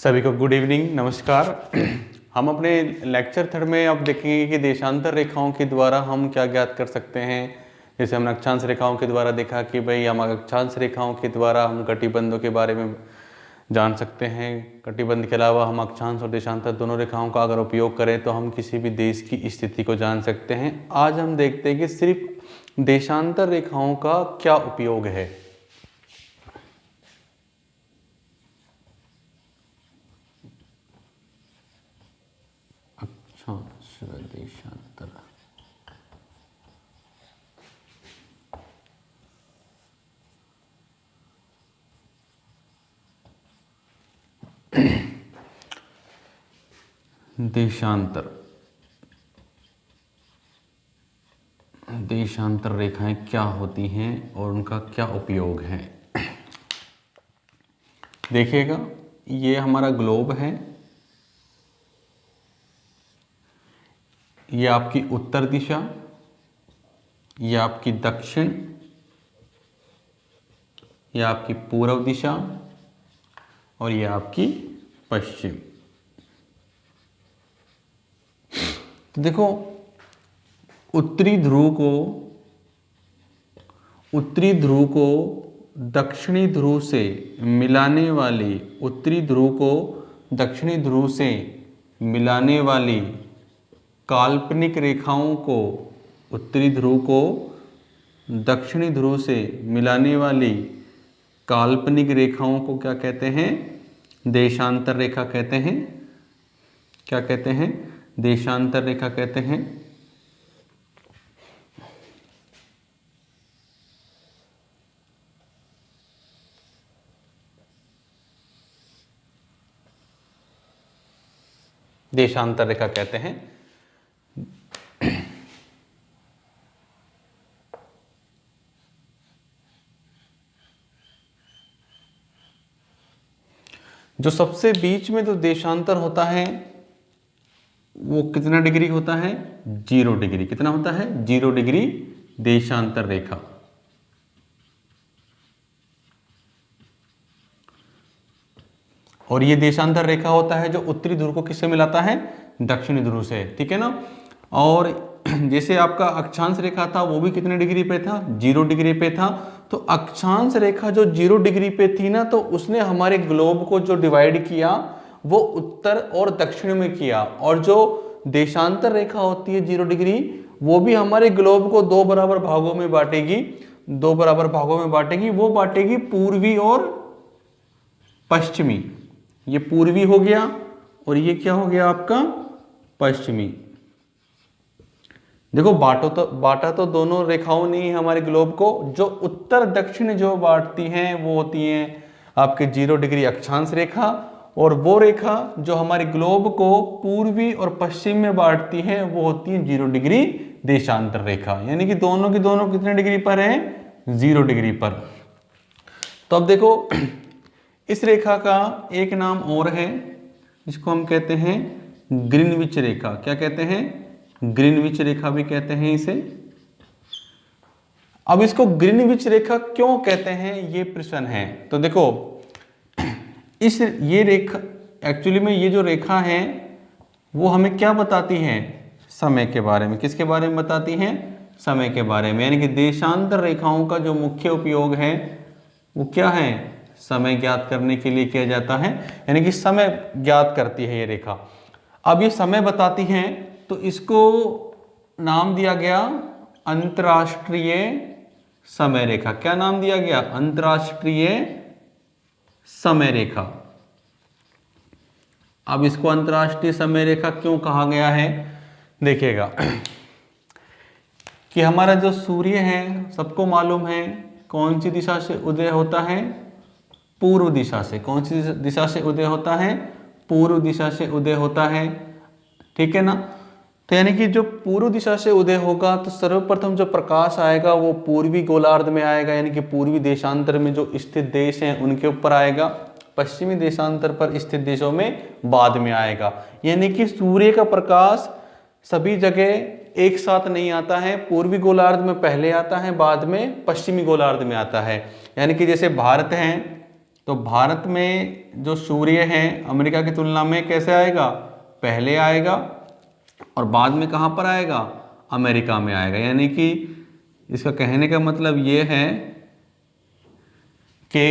सभी को good evening, नमस्कार। हम अपने लेक्चर थर्ड में अब देखेंगे कि देशांतर रेखाओं के द्वारा हम क्या ज्ञात कर सकते हैं। जैसे हमने अक्षांश रेखाओं के द्वारा देखा कि भाई हम अक्षांश रेखाओं के द्वारा हम कटिबंधों के बारे में जान सकते हैं। कटिबंध के अलावा हम अक्षांश और देशांतर दोनों रेखाओं का अगर उपयोग करें तो हम किसी भी देश की स्थिति को जान सकते हैं। आज हम देखते हैं कि सिर्फ देशांतर रेखाओं का क्या उपयोग है। देशांतर देशांतर देशांतर रेखाएं क्या होती हैं और उनका क्या उपयोग है। देखिएगा, ये हमारा ग्लोब है, ये आपकी उत्तर दिशा, ये आपकी दक्षिण, ये आपकी पूर्व दिशा और ये आपकी पश्चिम। तो देखो, उत्तरी ध्रुव को दक्षिणी ध्रुव से मिलाने वाली काल्पनिक रेखाओं को, उत्तरी ध्रुव को दक्षिणी ध्रुव से मिलाने वाली काल्पनिक रेखाओं को क्या कहते हैं? देशांतर रेखा कहते हैं। क्या कहते हैं? देशांतर रेखा कहते हैं। देशांतर रेखा कहते हैं। जो सबसे बीच में जो देशांतर होता है वो कितना डिग्री होता है? 0 डिग्री। कितना होता है? 0 डिग्री देशांतर रेखा। और ये देशांतर रेखा होता है जो उत्तरी ध्रुव को किससे मिलाता है? दक्षिणी ध्रुव से। ठीक है ना। और जैसे आपका अक्षांश रेखा था वो भी कितने डिग्री पे था? 0 डिग्री पे था। तो अक्षांश रेखा जो 0 डिग्री पे थी ना, तो उसने हमारे ग्लोब को जो डिवाइड किया वो उत्तर और दक्षिण में किया। और जो देशांतर रेखा होती है 0 डिग्री, वो भी हमारे ग्लोब को 2 बराबर भागों में बांटेगी। वो बांटेगी पूर्वी और पश्चिमी। ये पूर्वी हो गया और ये क्या हो गया आपका? पश्चिमी। देखो, बांटा तो दोनों रेखाओं ने ही हमारे ग्लोब को। जो उत्तर दक्षिण जो बांटती हैं वो होती हैं आपके 0 डिग्री अक्षांश रेखा, और वो रेखा जो हमारे ग्लोब को पूर्वी और पश्चिम में बांटती है वो होती है 0 डिग्री देशांतर रेखा। यानी कि दोनों की दोनों कितने डिग्री पर है? 0 डिग्री पर। तो अब देखो, इस रेखा का एक नाम और है, जिसको हम कहते हैं ग्रीनविच रेखा। क्या कहते हैं? ग्रीनविच रेखा भी कहते हैं इसे। अब इसको ग्रीनविच रेखा क्यों कहते हैं, ये प्रश्न है। तो देखो, ये रेखा एक्चुअली में, ये जो रेखा है वो हमें क्या बताती है? समय के बारे में। किसके बारे में बताती हैं? समय के बारे में। यानी कि देशांतर रेखाओं का जो मुख्य उपयोग है वो क्या है? समय ज्ञात करने के लिए किया जाता है। यानी कि समय ज्ञात करती है ये रेखा। अब ये समय बताती हैं तो इसको नाम दिया गया अंतर्राष्ट्रीय समय रेखा। क्या नाम दिया गया? अंतर्राष्ट्रीय समय रेखा। अब इसको अंतर्राष्ट्रीय समय रेखा क्यों कहा गया है? देखिएगा कि हमारा जो सूर्य है, सबको मालूम है कौन सी दिशा से उदय होता है? पूर्व दिशा से। कौन सी दिशा से उदय होता है? पूर्व दिशा से उदय होता है। ठीक है ना। तो यानी कि जो पूर्व दिशा से उदय होगा तो सर्वप्रथम जो प्रकाश आएगा वो पूर्वी गोलार्ध में आएगा, यानी कि पूर्वी देशांतर में जो स्थित देश हैं उनके ऊपर आएगा। पश्चिमी देशांतर पर स्थित देशों में बाद में आएगा। यानी कि सूर्य का प्रकाश सभी जगह एक साथ नहीं आता है। पूर्वी गोलार्ध में पहले आता है, बाद में पश्चिमी गोलार्ध में आता है। यानी कि जैसे भारत है तो भारत में जो सूर्य है अमेरिका की तुलना में कैसे आएगा, पहले आएगा और बाद में कहाँ पर आएगा, अमेरिका में आएगा। यानी कि इसका कहने का मतलब ये है कि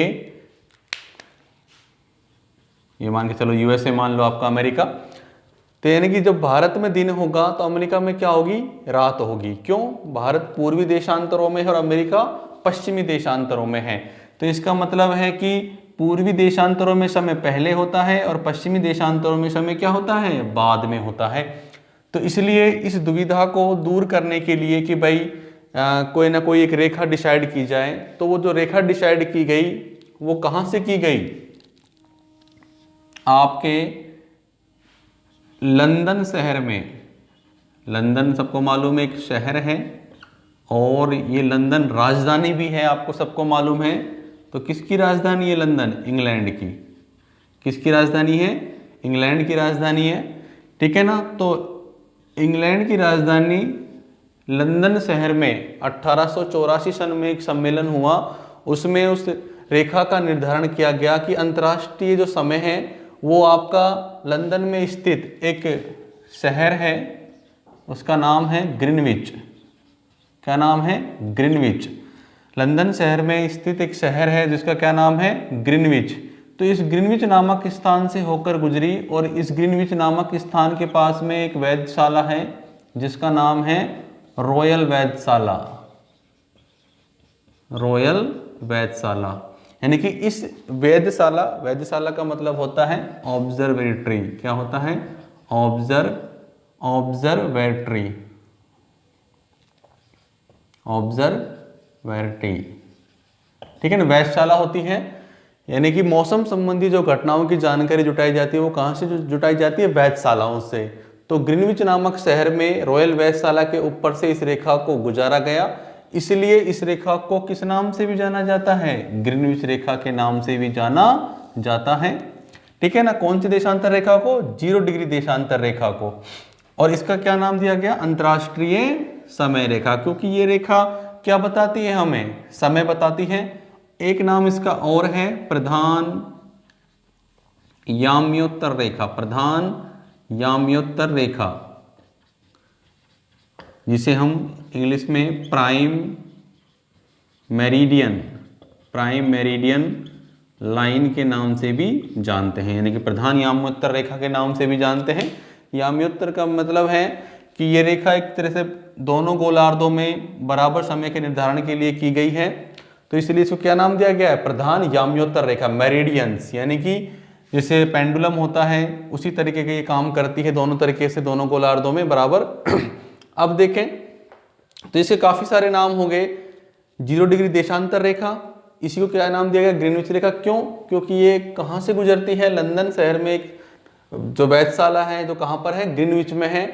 ये मान के चलो यूएसए मान लो आपका अमेरिका, तो यानी कि जब भारत में दिन होगा तो अमेरिका में क्या होगी, रात होगी। क्यों, भारत पूर्वी देशांतरों में है और अमेरिका पश्चिमी देशांतरों में है। तो इसका मतलब है कि पूर्वी देशांतरों में समय पहले होता है और पश्चिमी देशांतरों में समय क्या होता है, बाद में होता है। तो इसलिए इस दुविधा को दूर करने के लिए कि भाई कोई ना कोई एक रेखा डिसाइड की जाए, तो वो जो रेखा डिसाइड की गई वो कहाँ से की गई, आपके लंदन शहर में। लंदन सबको मालूम है एक शहर है और ये लंदन राजधानी भी है, आपको सबको मालूम है। तो किसकी राजधानी है लंदन, इंग्लैंड की। किसकी राजधानी है, इंग्लैंड की राजधानी है, ठीक है ना। तो इंग्लैंड की राजधानी लंदन शहर में 1884 सन में एक सम्मेलन हुआ, उसमें उस रेखा का निर्धारण किया गया कि अंतर्राष्ट्रीय जो समय है वो आपका लंदन में स्थित एक शहर है, उसका नाम है ग्रीनविच। क्या नाम है, ग्रीनविच। लंदन शहर में स्थित एक शहर है जिसका क्या नाम है, ग्रीनविच। तो इस ग्रीनविच नामक स्थान से होकर गुजरी और इस ग्रीनविच नामक स्थान के पास में एक वेधशाला है जिसका नाम है रॉयल वेधशाला। रॉयल वेधशाला, यानी कि इस वेधशाला, वेधशाला का मतलब होता है ऑब्जर्वेटरी। क्या होता है, ऑब्जर्वेटरी, ऑब्जर्वेटरी, ठीक है ना। वेधशाला होती है यानी कि मौसम संबंधी जो घटनाओं की जानकारी जुटाई जाती है वो कहाँ से जुटाई जाती है, वेधशालाओं से। तो ग्रीनविच नामक शहर में रॉयल वेधशाला के ऊपर से इस रेखा को गुजारा गया, इसलिए इस रेखा को किस नाम से भी जाना जाता है, ग्रीनविच रेखा के नाम से भी जाना जाता है, ठीक है ना। कौन सी देशांतर रेखा को, 0 डिग्री देशांतर रेखा को। और इसका क्या नाम दिया गया, अंतर्राष्ट्रीय समय रेखा, क्योंकि ये रेखा क्या बताती है, हमें समय बताती है। एक नाम इसका और है प्रधान याम्योत्तर रेखा, प्रधान याम्योत्तर रेखा, जिसे हम इंग्लिश में प्राइम मेरिडियन लाइन के नाम से भी जानते हैं, यानी कि प्रधान याम्योत्तर रेखा के नाम से भी जानते हैं। याम्योत्तर का मतलब है कि ये रेखा एक तरह से दोनों गोलार्धों में बराबर समय के निर्धारण के लिए की गई है, तो इसलिए इसको क्या नाम दिया गया है, प्रधान याम्योत्तर रेखा, मेरिडियंस। यानी कि जैसे पेंडुलम होता है उसी तरीके के ये काम करती है, दोनों तरीके से दोनों गोलार्धों में बराबर। अब देखें तो इसके काफी सारे नाम हो गए। 0 डिग्री देशांतर रेखा, इसी को क्या नाम दिया गया, ग्रीनविच रेखा। क्यों, क्योंकि ये कहाँ से गुजरती है, लंदन शहर में एक जो वेधशाला है जो कहाँ पर है, ग्रीनविच में है।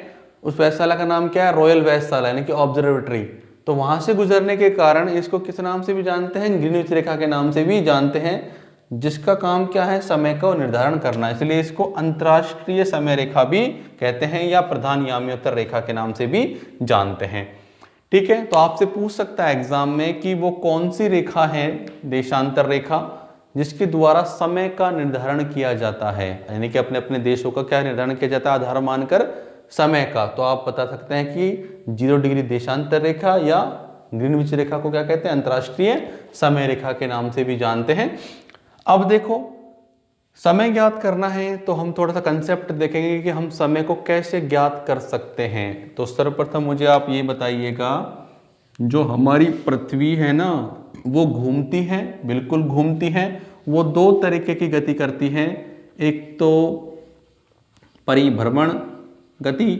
उस वेधशाला का नाम क्या है, रॉयल वेधशाला, यानी कि ऑब्जर्वेटरी। तो वहां से गुजरने के कारण इसको किस नाम से भी जानते हैं, ग्रीनविच रेखा के नाम से भी जानते हैं, जिसका काम क्या है, समय का निर्धारण करना। इसलिए इसको अंतर्राष्ट्रीय समय रेखा भी कहते हैं या प्रधान याम्योत्तर रेखा के नाम से भी जानते हैं, ठीक है। तो आपसे पूछ सकता है एग्जाम में कि वो कौन सी रेखा है, देशांतर रेखा, जिसके द्वारा समय का निर्धारण किया जाता है, यानी कि अपने अपने देशों का क्या निर्धारण किया जाता है, आधार मानकर समय का। तो आप बता सकते हैं कि 0 डिग्री देशांतर रेखा या ग्रीनविच रेखा को क्या कहते हैं, अंतर्राष्ट्रीय समय रेखा के नाम से भी जानते हैं। अब देखो, समय ज्ञात करना है तो हम थोड़ा सा कंसेप्ट देखेंगे कि हम समय को कैसे ज्ञात कर सकते हैं। तो सर्वप्रथम मुझे आप ये बताइएगा, जो हमारी पृथ्वी है ना वो घूमती है, बिल्कुल घूमती है। वो 2 तरीके की गति करती है, एक तो परिभ्रमण गति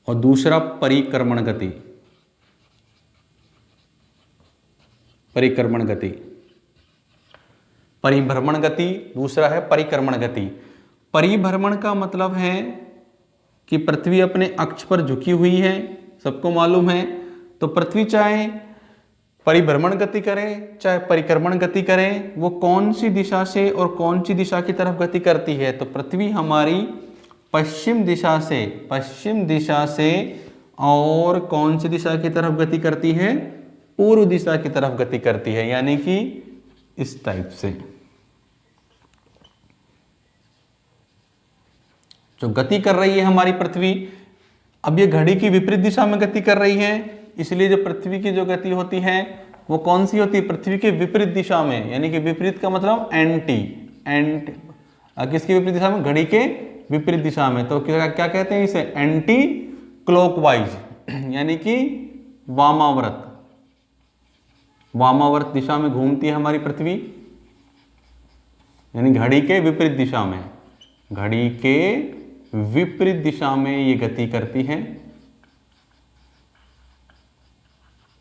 और दूसरा परिक्रमण गति। परिक्रमण गति, परिभ्रमण गति, दूसरा है परिक्रमण गति। परिभ्रमण का मतलब है कि पृथ्वी अपने अक्ष पर झुकी हुई है, सबको मालूम है। तो पृथ्वी चाहे परिभ्रमण गति करे चाहे परिक्रमण गति करे, वो कौन सी दिशा से और कौन सी दिशा की तरफ गति करती है, तो पृथ्वी हमारी पश्चिम दिशा से और कौन सी दिशा की तरफ गति करती है, पूर्व दिशा की तरफ गति करती है, यानी कि इस टाइप से। जो गति कर रही है हमारी पृथ्वी, अब ये घड़ी की विपरीत दिशा में गति कर रही है, इसलिए जो पृथ्वी की जो गति होती है वो कौन सी होती है? पृथ्वी के विपरीत दिशा में, यानी कि विपरीत का मतलब एंटी, किसकी विपरीत दिशा में? घड़ी के विपरीत दिशा में। तो क्या कहते हैं इसे? एंटी क्लॉकवाइज, यानी कि वामावर्त, वामावर्त दिशा में घूमती है हमारी पृथ्वी, यानी घड़ी के विपरीत दिशा में, घड़ी के विपरीत दिशा में ये गति करती है,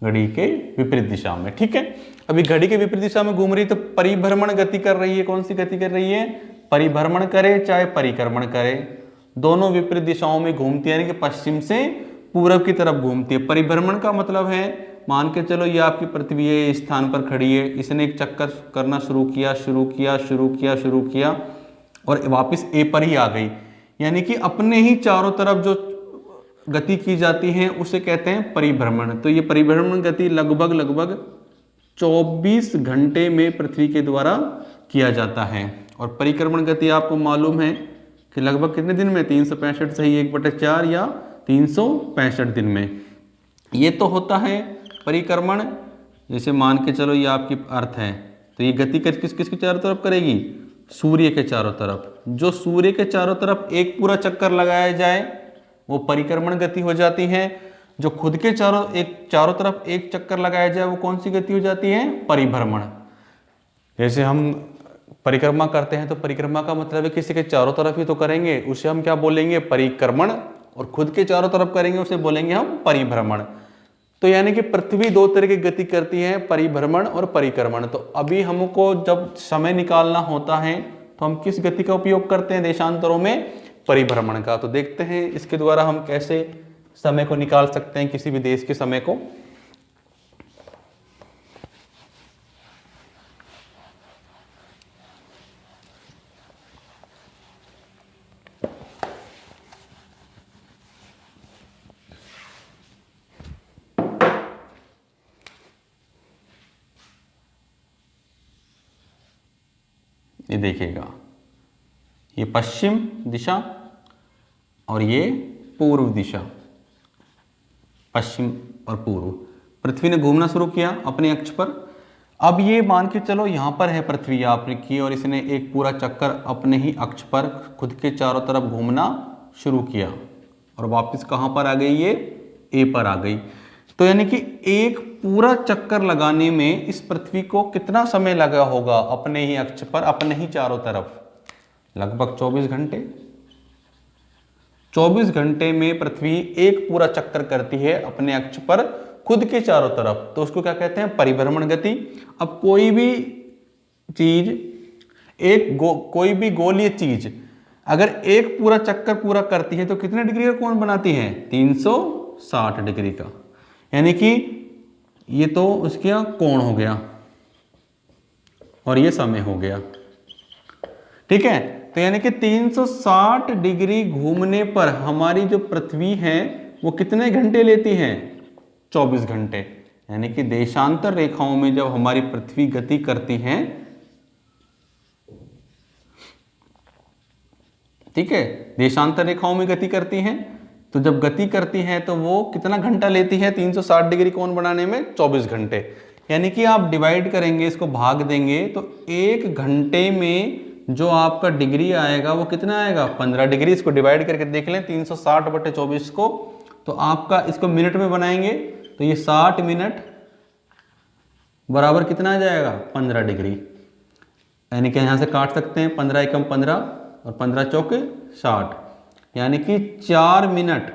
घड़ी के विपरीत दिशा में। ठीक है, अभी घड़ी के विपरीत दिशा में घूम रही तो परिभ्रमण गति कर रही है। कौन सी गति कर रही है? परिभ्रमण करे चाहे परिक्रमण करे, दोनों विपरीत दिशाओं में घूमती है, यानी कि पश्चिम से पूरब की तरफ घूमती है। परिभ्रमण का मतलब है, मान के चलो ये आपकी पृथ्वी है, इस स्थान पर खड़ी है, इसने एक चक्कर करना शुरू किया और वापस ए पर ही आ गई, यानी कि अपने ही चारों तरफ जो गति की जाती है उसे कहते हैं परिभ्रमण। तो ये परिभ्रमण गति लगभग 24 घंटे में पृथ्वी के द्वारा किया जाता है। और परिक्रमण गति आपको मालूम है कि लगभग कितने दिन में? 365 सही 1/4 या 365 दिन में। ये तो होता है परिक्रमण। जैसे मान के चलो ये आपकी अर्थ है, तो ये गति किसके चारों तरफ करेगी? सूर्य के चारों तरफ। जो सूर्य के चारों तरफ एक पूरा चक्कर लगाया जाए वो परिक्रमण गति हो जाती है। जो खुद के चारों तरफ एक चक्कर लगाया जाए वो कौन सी गति हो जाती है? परिभ्रमण। जैसे हम परिक्रमा करते हैं तो परिक्रमा का मतलब है किसी के चारों तरफ ही तो करेंगे, उसे हम क्या बोलेंगे? परिक्रमण। और खुद के चारों तरफ करेंगे उसे बोलेंगे हम परिभ्रमण। तो यानी कि पृथ्वी दो तरह की गति करती है, परिभ्रमण और परिक्रमण। तो अभी हमको जब समय निकालना होता है तो हम किस गति का उपयोग करते हैं देशांतरों में? परिभ्रमण का। तो देखते हैं इसके द्वारा हम कैसे समय को निकाल सकते हैं, किसी भी देश के समय को। ये देखिएगा, ये पश्चिम दिशा और ये पूर्व दिशा, पश्चिम और पूर्व। पृथ्वी ने घूमना शुरू किया अपने अक्ष पर। अब ये मान के चलो यहाँ पर है पृथ्वी आपने की और इसने एक पूरा चक्कर अपने ही अक्ष पर खुद के चारों तरफ घूमना शुरू किया और वापस कहाँ पर आ गई? ये ए पर आ गई। तो यानी कि एक पूरा चक्कर लगाने में इस पृथ्वी को कितना समय लगा होगा अपने ही अक्ष पर, अपने ही चारों तरफ? लगभग 24 घंटे। 24 घंटे में पृथ्वी एक पूरा चक्कर करती है अपने अक्ष पर खुद के चारों तरफ, तो उसको क्या कहते हैं? परिभ्रमण गति। अब कोई भी चीज, कोई भी गोलीय चीज अगर एक पूरा चक्कर पूरा करती है तो कितने डिग्री का कोण बनाती है? 360 डिग्री का, यानी कि ये तो उसका कोण हो गया और ये समय हो गया। ठीक है, तो यानी कि 360 डिग्री घूमने पर हमारी जो पृथ्वी है वो कितने घंटे लेती है? 24 घंटे। यानी कि देशांतर रेखाओं में जब हमारी पृथ्वी गति करती है, ठीक है, देशांतर रेखाओं में गति करती है, तो जब गति करती है तो वो कितना घंटा लेती है 360 डिग्री कोण बनाने में? 24 घंटे। यानी कि आप डिवाइड करेंगे, इसको भाग देंगे तो एक घंटे में जो आपका डिग्री आएगा वो कितना आएगा? 15 डिग्री। इसको डिवाइड करके देख लें 360/24 को, तो आपका इसको मिनट में बनाएंगे तो ये 60 मिनट बराबर कितना आ जाएगा? 15 डिग्री। यानी कि यहाँ से काट सकते हैं 15 एकम 15 और 15 चौके 60, यानी कि 4 मिनट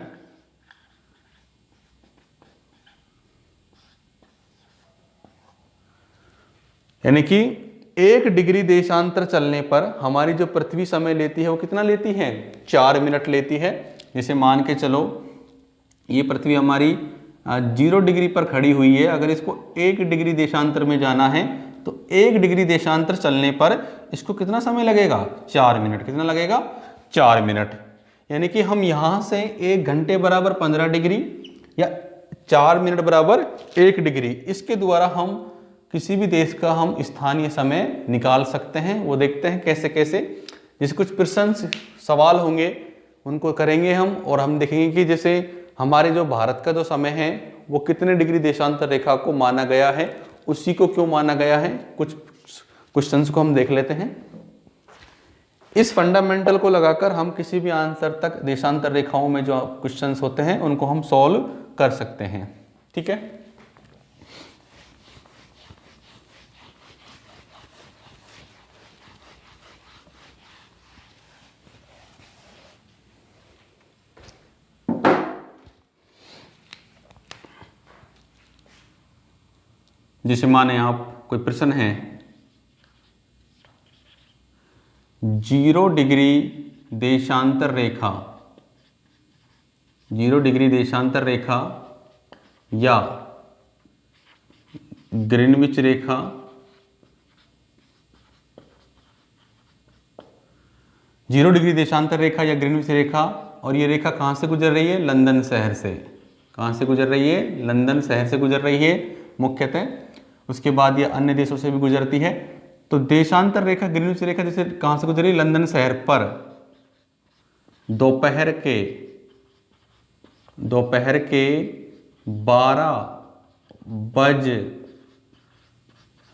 यानी कि 1 डिग्री देशांतर चलने पर हमारी जो पृथ्वी समय लेती है वो कितना लेती है? 4 मिनट लेती है। जैसे मान के चलो ये पृथ्वी हमारी 0 डिग्री पर खड़ी हुई है, अगर इसको 1 डिग्री देशांतर में जाना है तो 1 डिग्री देशांतर चलने पर इसको कितना समय लगेगा? 4 मिनट। कितना लगेगा? 4 मिनट। यानी कि हम यहाँ से 1 घंटे बराबर 15 डिग्री या 4 मिनट बराबर 1 डिग्री, इसके द्वारा हम किसी भी देश का हम स्थानीय समय निकाल सकते हैं। वो देखते हैं कैसे कैसे, जैसे कुछ प्रश्न सवाल होंगे उनको करेंगे हम, और हम देखेंगे कि जैसे हमारे जो भारत का जो समय है वो कितने डिग्री देशांतर रेखा को माना गया है, उसी को क्यों माना गया है, कुछ क्वेश्चंस को हम देख लेते हैं। इस फंडामेंटल को लगाकर हम किसी भी आंसर तक देशांतर रेखाओं में जो क्वेश्चंस होते हैं उनको हम सॉल्व कर सकते हैं। ठीक है, जैसे माने आप कोई प्रश्न है 0 डिग्री देशांतर रेखा, 0 डिग्री देशांतर रेखा या ग्रीनविच रेखा, जीरो डिग्री देशांतर रेखा या ग्रीनविच रेखा, और ये रेखा कहाँ से गुजर रही है, लंदन शहर से। कहाँ से गुजर रही है, लंदन शहर से गुजर रही है मुख्यतः, उसके बाद ये अन्य देशों से भी गुजरती है। तो देशांतर रेखा ग्रीनविच रेखा जैसे कहाँ से गुजरी, लंदन शहर पर दोपहर के 12 बज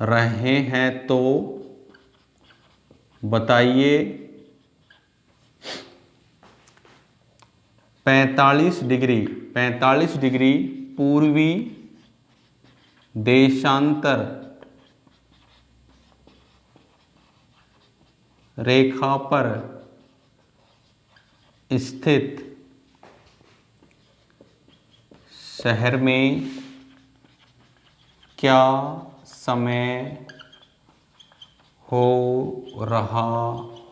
रहे हैं, तो बताइए 45 डिग्री पूर्वी देशांतर रेखा पर स्थित शहर में क्या समय हो रहा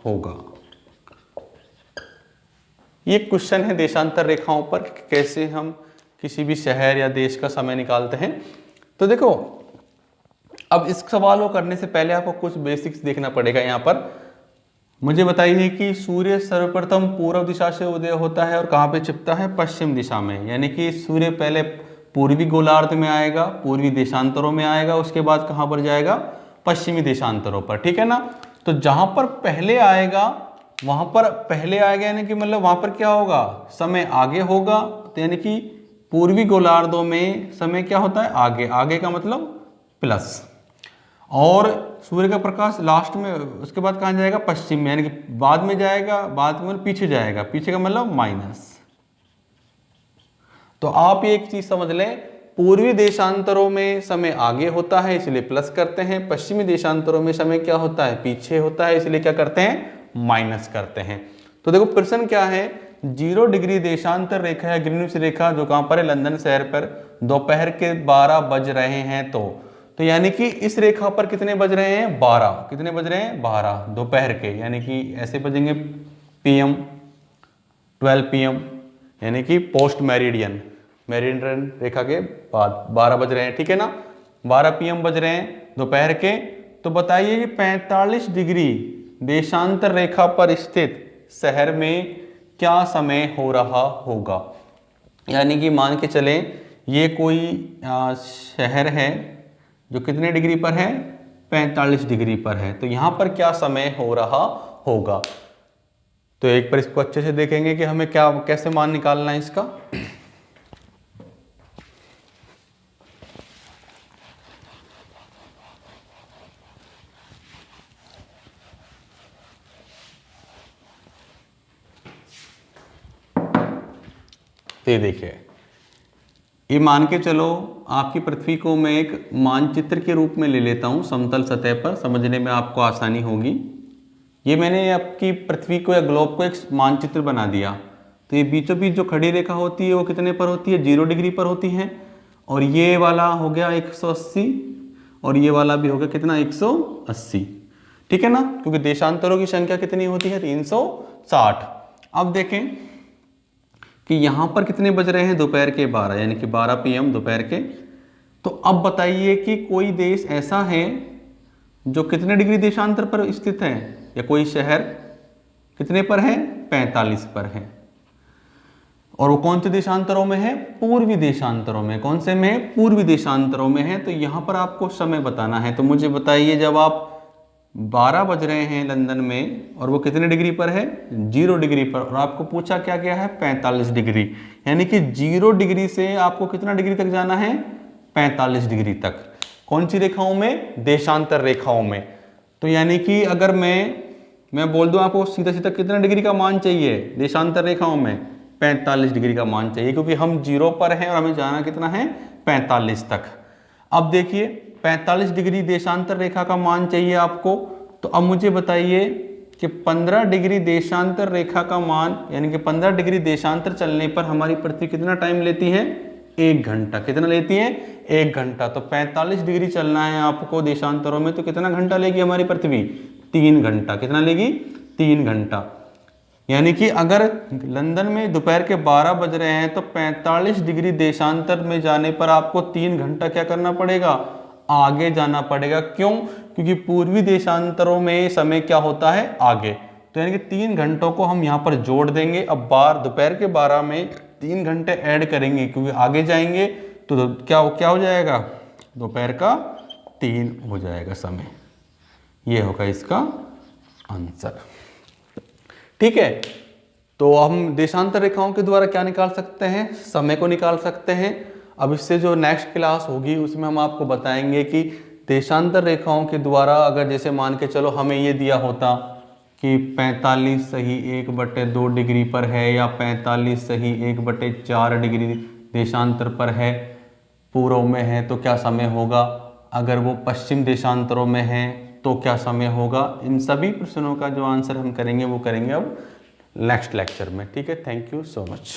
होगा। ये क्वेश्चन है देशांतर रेखाओं पर कैसे हम किसी भी शहर या देश का समय निकालते हैं। तो देखो, अब इस सवाल को करने से पहले आपको कुछ बेसिक्स देखना पड़ेगा। यहाँ पर मुझे बताइए कि सूर्य सर्वप्रथम पूर्व दिशा से उदय होता है और कहाँ पे छिपता है, पश्चिम दिशा में। यानी कि सूर्य पहले पूर्वी गोलार्ध में आएगा, पूर्वी देशांतरों में आएगा, उसके बाद कहाँ पर जाएगा, पश्चिमी देशांतरों पर। ठीक है ना। तो जहाँ पर पहले आएगा वहाँ पर पहले आएगा, यानी कि मतलब वहाँ पर क्या होगा, समय आगे होगा। तो यानी कि पूर्वी गोलार्धों में समय क्या होता है, आगे। आगे का मतलब प्लस, और सूर्य का प्रकाश लास्ट में, उसके बाद कहाँ जाएगा, पश्चिम में, यानी कि बाद में जाएगा, बाद में पीछे जाएगा, पीछे का मतलब माइनस। तो आप ये एक चीज समझ लें, पूर्वी देशांतरों में समय आगे होता है इसलिए प्लस करते हैं, पश्चिमी देशांतरों में समय क्या होता है, पीछे होता है, इसलिए क्या करते हैं, माइनस करते हैं। तो देखो प्रश्न क्या है, 0 डिग्री देशांतर रेखा या ग्रीनविच रेखा जो कहां पर है, लंदन शहर पर दोपहर के 12 बज रहे हैं। तो यानी कि इस रेखा पर कितने बज रहे हैं, 12। कितने बज रहे हैं, 12 दोपहर के, यानी कि ऐसे बजेंगे PM 12 PM, यानी कि पोस्ट मेरिडियन, मेरिडियन रेखा के बाद 12 बज रहे हैं। ठीक है ना, 12 PM बज रहे हैं दोपहर के। तो बताइए कि 45 डिग्री देशांतर रेखा पर स्थित शहर में क्या समय हो रहा होगा। यानी कि मान के चलें ये कोई शहर है जो कितने डिग्री पर है, 45 डिग्री पर है। तो यहां पर क्या समय हो रहा होगा। तो एक बार इसको अच्छे से देखेंगे कि हमें क्या कैसे मान निकालना है इसका। ये देखिए, ये मान के चलो आपकी पृथ्वी को मैं एक मानचित्र के रूप में ले लेता हूं समतल सतह पर, समझने में आपको आसानी होगी। ये मैंने आपकी पृथ्वी को या ग्लोब को एक मानचित्र बना दिया। तो ये बीचों बीच जो खड़ी रेखा होती है वो कितने पर होती है, 0 डिग्री पर होती है, और ये वाला हो गया 180, और ये वाला भी हो गया कितना, 180। ठीक है ना, क्योंकि देशांतरों की संख्या कितनी होती है, 360। अब देखें कि यहां पर कितने बज रहे हैं, दोपहर के 12, यानी कि 12 PM दोपहर के। तो अब बताइए कि कोई देश ऐसा है जो कितने डिग्री देशांतर पर स्थित है, या कोई शहर कितने पर है, 45 पर है। और वो कौन से देशांतरों में है? पूर्वी देशांतरों में। कौन से में है? पूर्वी देशांतरों में है। तो यहाँ पर आपको समय बताना है। तो मुझे बताइए, जब आप 12 बज रहे हैं लंदन में और वो कितने डिग्री पर है? 0 डिग्री पर, और आपको पूछा क्या क्या है? 45 डिग्री। यानी कि 0 डिग्री से आपको कितना डिग्री तक जाना है? 45 डिग्री तक। कौन सी रेखाओं में? देशांतर रेखाओं में। तो यानी कि अगर मैं बोल दूं आपको सीधा सीधा कितना डिग्री का मान चाहिए देशांतर रेखाओं में? 45 डिग्री का मान चाहिए, क्योंकि हम 0 पर हैं और हमें जाना कितना है? 45 तक। अब देखिए 45 डिग्री देशांतर रेखा का मान चाहिए आपको। तो अब मुझे बताइए कि 15 डिग्री देशांतर रेखा का मान, यानी कि 15 डिग्री देशांतर चलने पर हमारी पृथ्वी कितना टाइम लेती है? 1 घंटा। कितना लेती है? 1 घंटा। तो 45 डिग्री चलना है आपको देशांतरों में, तो कितना घंटा लेगी हमारी पृथ्वी? 3 घंटा। कितना लेगी? 3 घंटा। यानी कि अगर लंदन में दोपहर के 12 बज रहे हैं तो 45 डिग्री देशांतर में जाने पर आपको 3 घंटा क्या करना पड़ेगा? आगे जाना पड़ेगा। क्यों? क्योंकि पूर्वी देशांतरों में समय क्या होता है? आगे। तो यानी कि 3 घंटों को हम यहाँ पर जोड़ देंगे। अब दोपहर के 12 में 3 घंटे ऐड करेंगे, क्योंकि आगे जाएंगे तो क्या हो जाएगा? दोपहर का 3 हो जाएगा समय। ये होगा इसका आंसर। ठीक है। तो हम देशांतर रेखाओं के द्वारा क्या निकाल सकते हैं? समय को निकाल सकते हैं। अब इससे जो नेक्स्ट क्लास होगी उसमें हम आपको बताएंगे कि देशांतर रेखाओं के द्वारा अगर जैसे मान के चलो हमें ये दिया होता कि 45 सही 1/2 डिग्री पर है, या 45 सही 1/4 डिग्री देशांतर पर है, पूर्व में है, तो क्या समय होगा? अगर वो पश्चिम देशांतरों में है तो क्या समय होगा? इन सभी प्रश्नों का जो आंसर हम करेंगे वो करेंगे अब नेक्स्ट लेक्चर में। ठीक है। Thank you so much.